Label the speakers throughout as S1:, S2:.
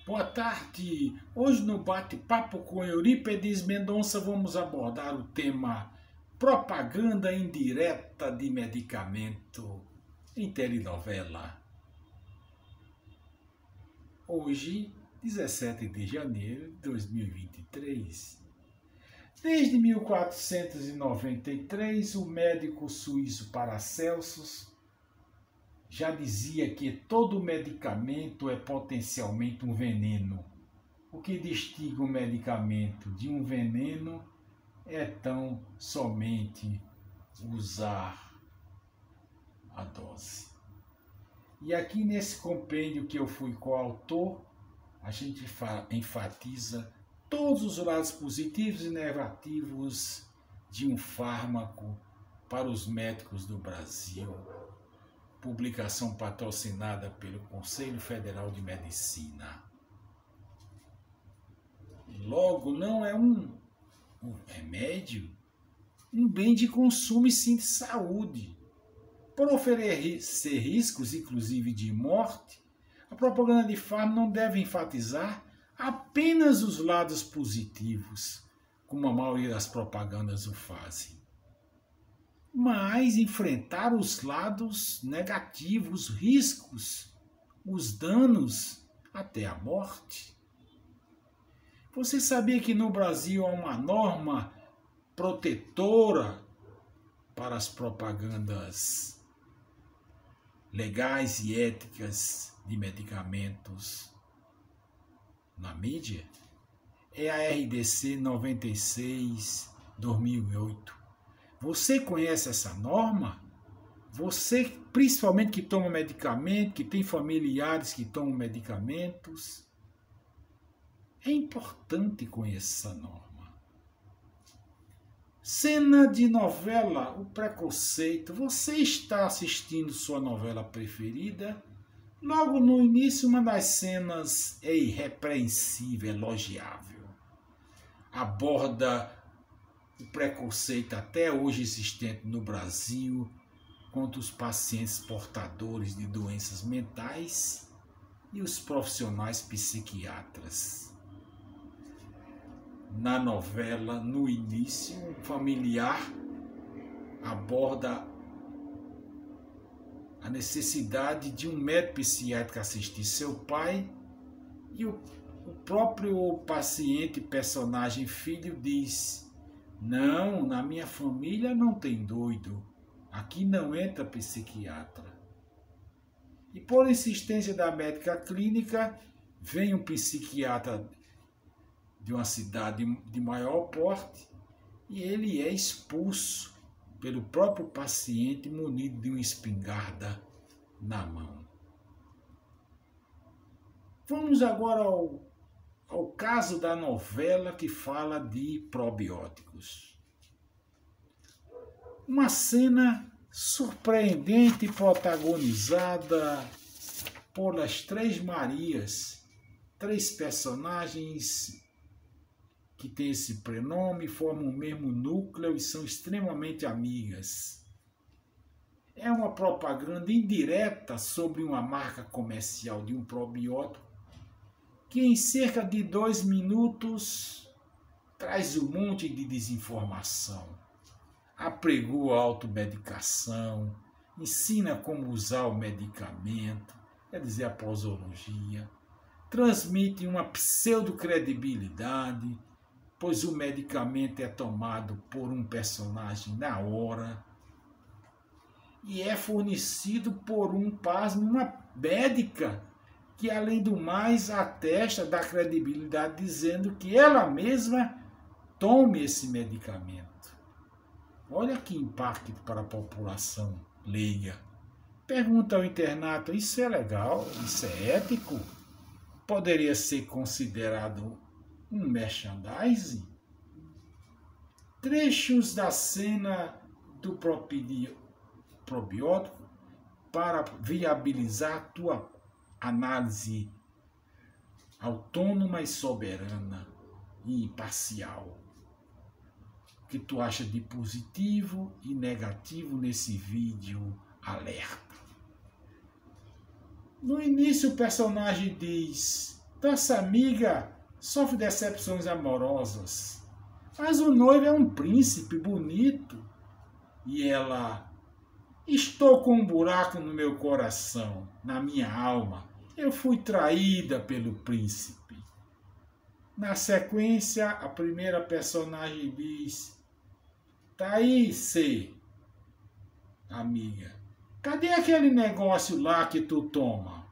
S1: Boa tarde! Hoje no bate-papo com Eurípedes Mendonça vamos abordar o tema propaganda indireta de medicamento em telenovela. Hoje, 17 de janeiro de 2023. Desde 1493, o médico suíço Paracelsus já dizia que todo medicamento é potencialmente um veneno. O que distingue um medicamento de um veneno é tão somente usar a dose. E aqui nesse compêndio que eu fui coautor, a gente enfatiza todos os lados positivos e negativos de um fármaco para os médicos do Brasil. Publicação patrocinada pelo Conselho Federal de Medicina. Logo, não é um remédio, um bem de consumo e sim de saúde. Por oferecer riscos, inclusive de morte, a propaganda de fármaco não deve enfatizar apenas os lados positivos, como a maioria das propagandas o fazem, mas enfrentar os lados negativos, os riscos, os danos, até a morte. Você sabia que no Brasil há uma norma protetora para as propagandas legais e éticas de medicamentos na mídia? É a RDC 96/2008. Você conhece essa norma? Você, principalmente que toma medicamento, que tem familiares que tomam medicamentos, é importante conhecer essa norma. Cena de novela, o preconceito. Você está assistindo sua novela preferida? Logo no início, uma das cenas é irrepreensível, elogiável. Aborda o preconceito até hoje existente no Brasil contra os pacientes portadores de doenças mentais e os profissionais psiquiatras. Na novela, no início, um familiar aborda a necessidade de um médico psiquiátrico assistir seu pai e o próprio paciente, personagem filho, diz: não, na minha família não tem doido. Aqui não entra psiquiatra. E por insistência da médica clínica, vem um psiquiatra de uma cidade de maior porte e ele é expulso pelo próprio paciente munido de uma espingarda na mão. Vamos agora ao caso da novela que fala de probióticos. Uma cena surpreendente protagonizada pelas Três Marias, três personagens que têm esse prenome, formam o mesmo núcleo e são extremamente amigas. É uma propaganda indireta sobre uma marca comercial de um probiótico que em cerca de 2 minutos traz um monte de desinformação, apregua a automedicação, ensina como usar o medicamento, quer dizer, a posologia, transmite uma pseudocredibilidade, pois o medicamento é tomado por um personagem na hora e é fornecido por uma médica que, além do mais, atesta da credibilidade, dizendo que ela mesma tome esse medicamento. Olha que impacto para a população leiga. Pergunta ao internato: isso é legal? Isso é ético? Poderia ser considerado um merchandising? Trechos da cena do probiótico para viabilizar a tua análise autônoma e soberana e imparcial. O que tu acha de positivo e negativo nesse vídeo alerta? No início o personagem diz: Nossa amiga sofre decepções amorosas, mas o noivo é um príncipe bonito. E ela: estou com um buraco no meu coração, na minha alma. Eu fui traída pelo príncipe. Na sequência, a primeira personagem diz: tá aí, C, amiga, cadê aquele negócio lá que tu toma?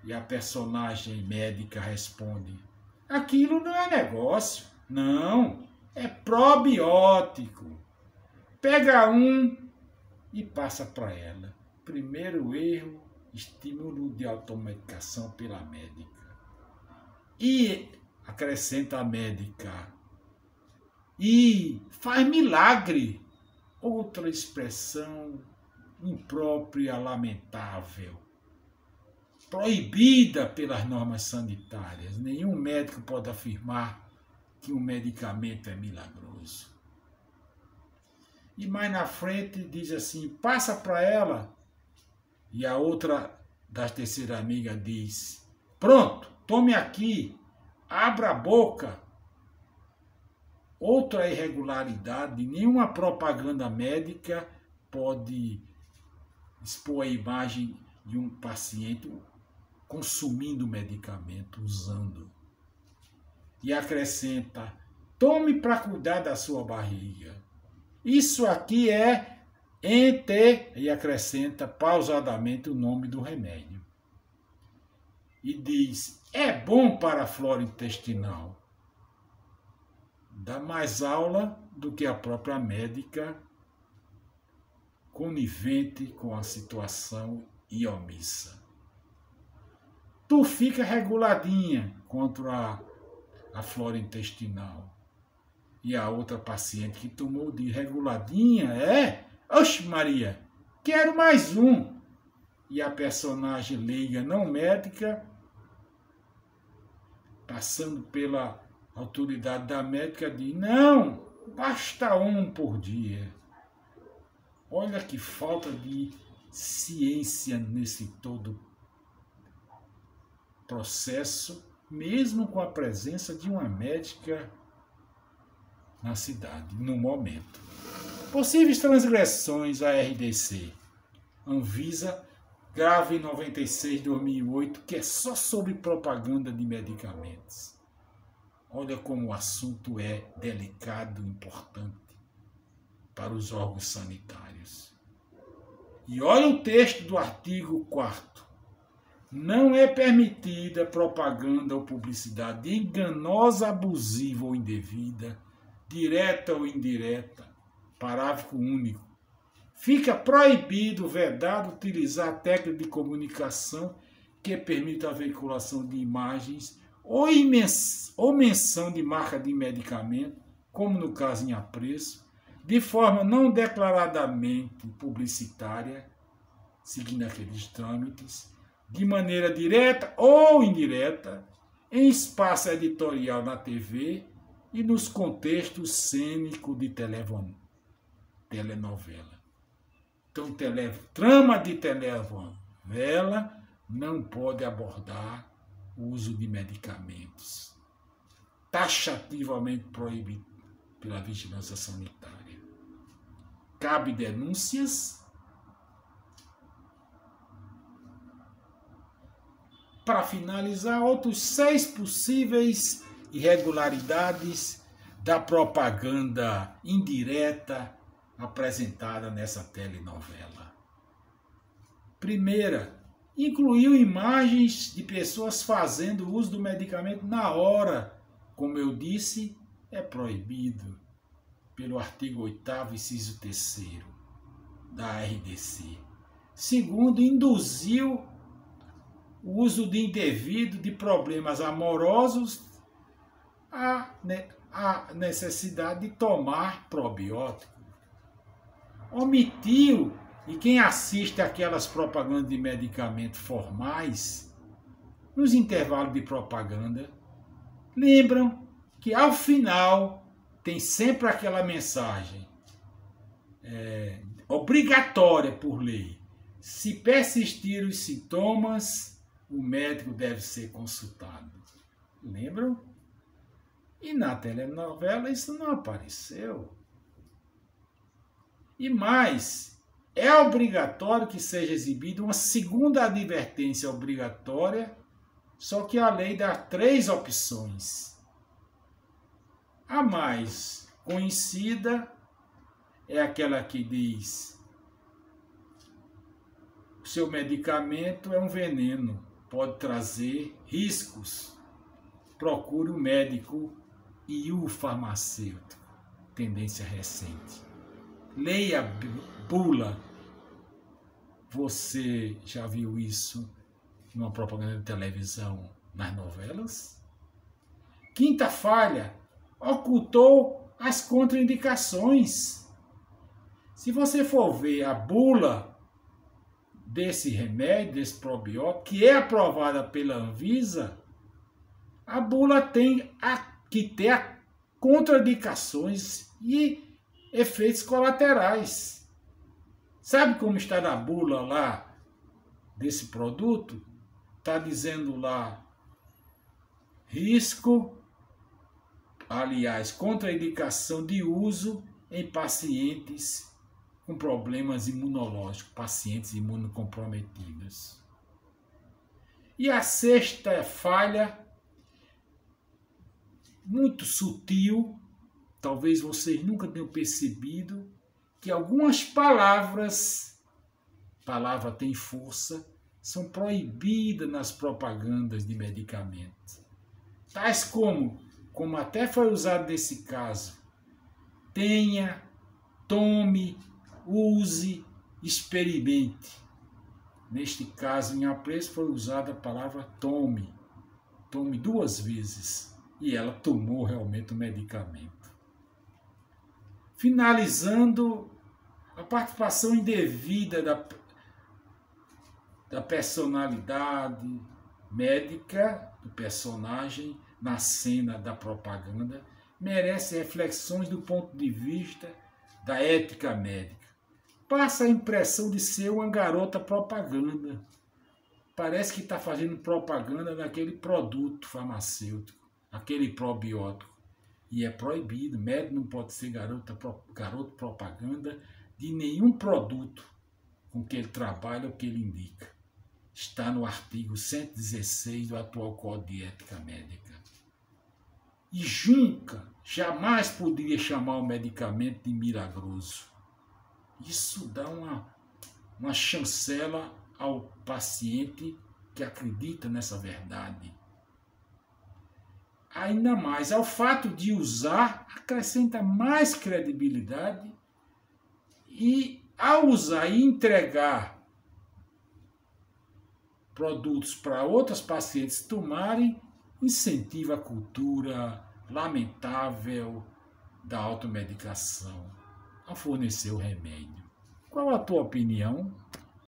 S1: E a personagem médica responde: aquilo não é negócio, não, é probiótico. Pega um e passa para ela. Primeiro erro, estímulo de automedicação pela médica. E acrescenta a médica: e faz milagre. Outra expressão imprópria, lamentável, proibida pelas normas sanitárias. Nenhum médico pode afirmar que um medicamento é milagroso. E mais na frente diz assim: passa para ela. E a outra das terceiras amigas diz: pronto, tome aqui, abra a boca. Outra irregularidade: nenhuma propaganda médica pode expor a imagem de um paciente consumindo medicamento, usando. E acrescenta: tome para cuidar da sua barriga. Isso aqui é e acrescenta pausadamente o nome do remédio. E diz: é bom para a flora intestinal. Dá mais aula do que a própria médica, conivente com a situação e omissa. Tu fica reguladinha contra a flora intestinal. E a outra paciente que tomou de reguladinha é: oxe Maria, quero mais um. E a personagem leiga não médica, passando pela autoridade da médica, diz: não, basta um por dia. Olha que falta de ciência nesse todo processo, mesmo com a presença de uma médica na cidade, no momento. Possíveis transgressões à RDC. Anvisa grave 96/2008, que é só sobre propaganda de medicamentos. Olha como o assunto é delicado e importante para os órgãos sanitários. E olha o texto do artigo 4º. Não é permitida propaganda ou publicidade enganosa, abusiva ou indevida, direta ou indireta. Parágrafo único. Fica proibido, vedado, utilizar técnica de comunicação que permita a veiculação de imagens ou menção de marca de medicamento, como no caso em apreço, de forma não declaradamente publicitária, seguindo aqueles trâmites, de maneira direta ou indireta, em espaço editorial na TV e nos contextos cênicos de telenovela. Então, trama de telenovela não pode abordar o uso de medicamentos, taxativamente proibido pela vigilância sanitária. Cabe denúncias. Para finalizar, outros 6 possíveis irregularidades da propaganda indireta apresentada nessa telenovela. Primeira, incluiu imagens de pessoas fazendo uso do medicamento na hora. Como eu disse, é proibido pelo artigo 8º, inciso 3º da RDC. Segundo, induziu o uso de indevido de problemas amorosos à necessidade de tomar probiótico. Omitiu, e quem assiste aquelas propagandas de medicamentos formais, nos intervalos de propaganda, lembram que ao final tem sempre aquela mensagem obrigatória por lei: se persistir os sintomas, o médico deve ser consultado. Lembram? E na telenovela isso não apareceu. E mais, é obrigatório que seja exibida uma segunda advertência obrigatória, só que a lei dá 3 opções. A mais conhecida é aquela que diz: o seu medicamento é um veneno, pode trazer riscos. Procure o médico e o farmacêutico. Tendência recente. Leia a bula. Você já viu isso numa propaganda de televisão, nas novelas? Quinta falha: ocultou as contraindicações. Se você for ver a bula desse remédio, desse probiótico, que é aprovada pela Anvisa, a bula tem que ter contraindicações e efeitos colaterais. Sabe como está na bula lá desse produto? Está dizendo lá risco, aliás, contraindicação de uso em pacientes com problemas imunológicos, pacientes imunocomprometidos. E a sexta falha, muito sutil, talvez vocês nunca tenham percebido, que algumas palavras, palavra tem força, são proibidas nas propagandas de medicamentos. Tais como até foi usado nesse caso, tenha, tome, use, experimente. Neste caso, em apreço, foi usada a palavra tome. Tome 2 vezes. E ela tomou realmente o medicamento. Finalizando, a participação indevida da personalidade médica do personagem na cena da propaganda merece reflexões do ponto de vista da ética médica. Passa a impressão de ser uma garota propaganda. Parece que está fazendo propaganda daquele produto farmacêutico, aquele probiótico. E é proibido, médico não pode ser garoto propaganda de nenhum produto com que ele trabalha ou que ele indica. Está no artigo 116 do atual Código de Ética Médica. E Junca jamais poderia chamar o medicamento de milagroso. Isso dá uma chancela ao paciente que acredita nessa verdade. Ainda mais, ao fato de usar, acrescenta mais credibilidade e, ao usar e entregar produtos para outros pacientes tomarem, incentiva a cultura lamentável da automedicação a fornecer o remédio. Qual a tua opinião?